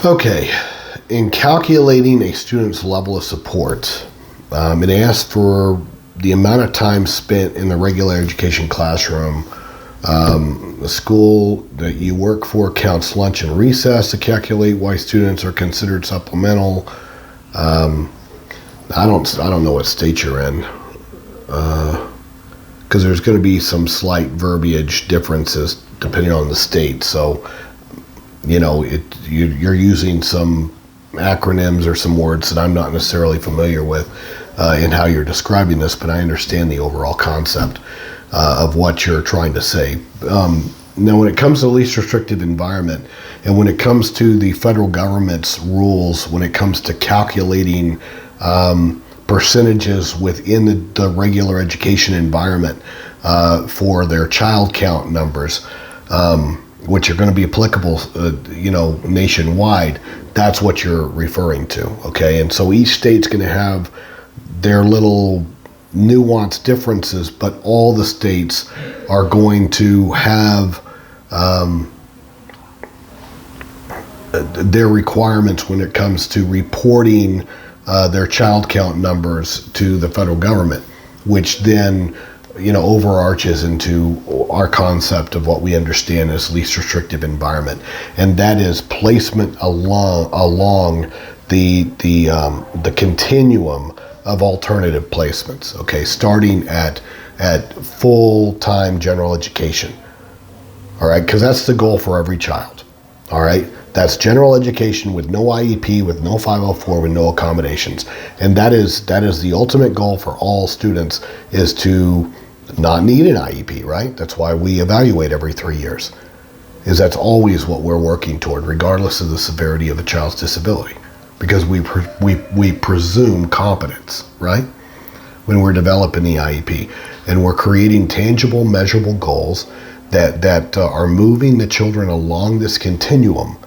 Okay, in calculating a student's level of support, it asks for the amount of time spent in the regular education classroom. The school that you work for counts lunch and recess to calculate why students are considered supplemental. I don't know what state you're in, because there's going to be some slight verbiage differences depending on the state. So, you're using some acronyms or some words that I'm not necessarily familiar with in how you're describing this, but I understand the overall concept of what you're trying to say. Now, when it comes to the least restrictive environment, and when it comes to the federal government's rules, when it comes to calculating percentages within the regular education environment for their child count numbers, which are going to be applicable, nationwide, that's what you're referring to, okay? And so each state's going to have their little nuanced differences, but all the states are going to have their requirements when it comes to reporting their child count numbers to the federal government, which then overarches into our concept of what we understand as least restrictive environment, and that is placement along the continuum of alternative placements. Okay, starting at full-time general education. All right, because that's the goal for every child. All right, that's general education with no IEP, with no 504, with no accommodations, and that is the ultimate goal for all students, is to not need an IEP, right? That's why we evaluate every 3 years. That's always what we're working toward, regardless of the severity of a child's disability, because we presume competence, right? When we're developing the IEP, and we're creating tangible, measurable goals that are moving the children along this continuum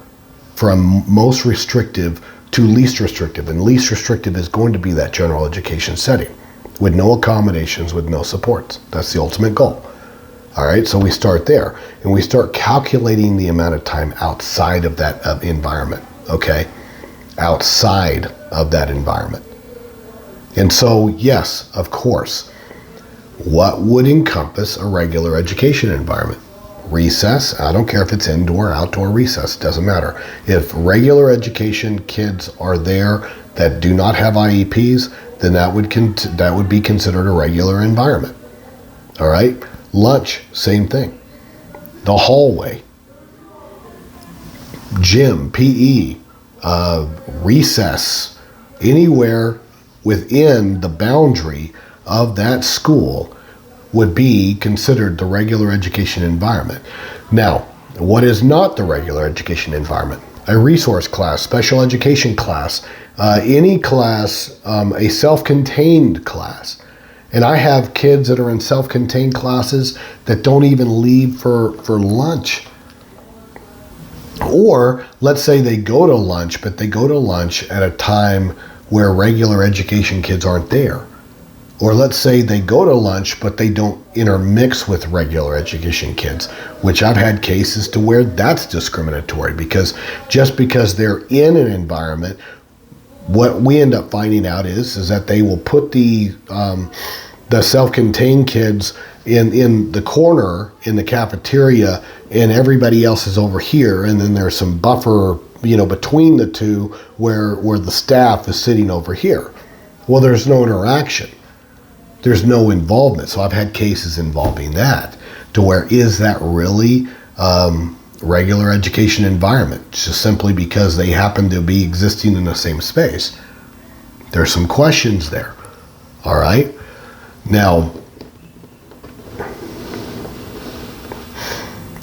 from most restrictive to least restrictive, and least restrictive is going to be that general education setting, with no accommodations, with no supports. That's the ultimate goal. All right, so we start there, and we start calculating the amount of time outside of that environment, okay? Outside of that environment. And so, yes, of course, what would encompass a regular education environment? Recess, I don't care if it's indoor, outdoor recess, doesn't matter. If regular education kids are there that do not have IEPs, then that would be considered a regular environment. All right? Lunch, same thing. The hallway, gym, PE, recess, anywhere within the boundary of that school would be considered the regular education environment. Now, what is not the regular education environment? A resource class, special education class, any class, a self-contained class. And I have kids that are in self-contained classes that don't even leave for lunch. Or let's say they go to lunch, but they go to lunch at a time where regular education kids aren't there. Or let's say they go to lunch, but they don't intermix with regular education kids, which I've had cases to where that's discriminatory, because just because they're in an environment, what we end up finding out is that they will put the self-contained kids in the corner in the cafeteria, and everybody else is over here, and then there's some buffer, between the two where the staff is sitting over here. Well, there's no interaction. There's no involvement. So I've had cases involving that, to where is that really regular education environment, just simply because they happen to be existing in the same space? There's some questions there. All right. Now,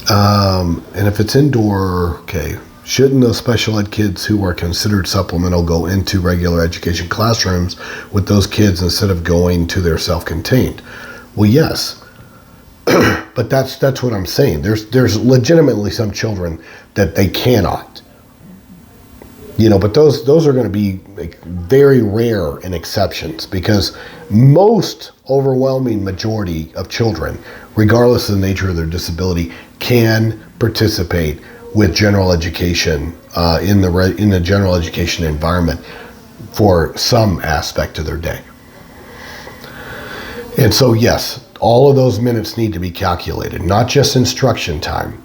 and if it's indoor, okay, shouldn't those special ed kids who are considered supplemental go into regular education classrooms with those kids instead of going to their self-contained? Well, yes. But that's what I'm saying. There's legitimately some children that they cannot. But those are going to be very rare and exceptions, because most overwhelming majority of children, regardless of the nature of their disability, can participate with general education in the general education environment for some aspect of their day. And so, yes, all of those minutes need to be calculated, not just instruction time.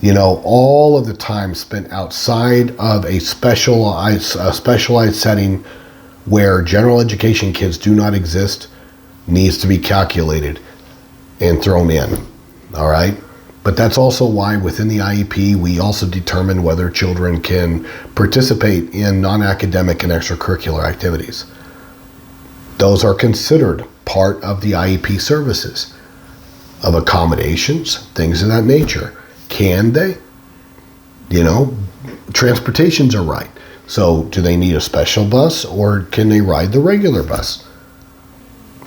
You know, all of the time spent outside of a specialized setting where general education kids do not exist needs to be calculated and thrown in. All right? But that's also why within the IEP, we also determine whether children can participate in non-academic and extracurricular activities. Those are considered part of the IEP services, of accommodations, things of that nature. Can they? You know, transportations are right. So do they need a special bus or can they ride the regular bus?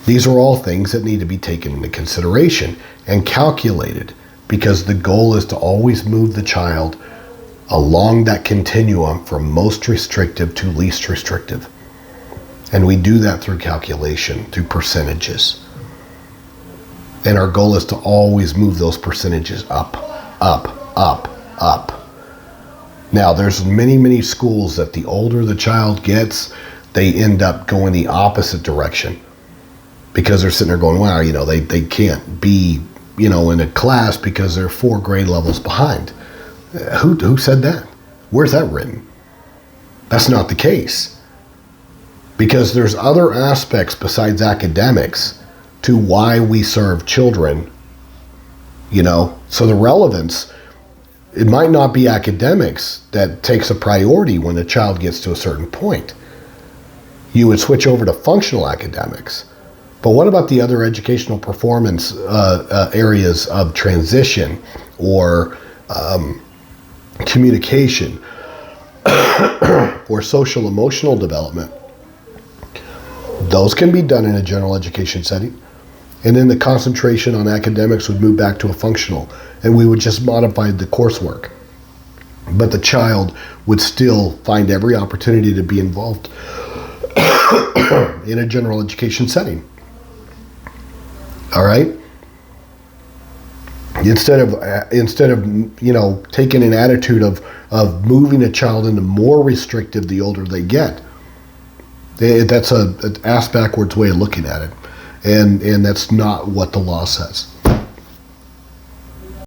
These are all things that need to be taken into consideration and calculated, because the goal is to always move the child along that continuum from most restrictive to least restrictive. And we do that through calculation, through percentages. And our goal is to always move those percentages up, up, up, up. Now, there's many schools that the older the child gets, they end up going the opposite direction, because they're sitting there going, wow, you know, they can't be, you know, in a class because they're 4 grade levels behind. Who said that? Where's that written? That's not the case. Because there's other aspects besides academics to why we serve children, you know. So the relevance, it might not be academics that takes a priority when a child gets to a certain point. You would switch over to functional academics. But what about the other educational performance areas of transition or communication or social emotional development? Those can be done in a general education setting. And then the concentration on academics would move back to a functional, and we would just modify the coursework. But the child would still find every opportunity to be involved in a general education setting. All right. Instead of you know, taking an attitude of moving a child into more restrictive the older they get. That's an ass backwards way of looking at it, and that's not what the law says.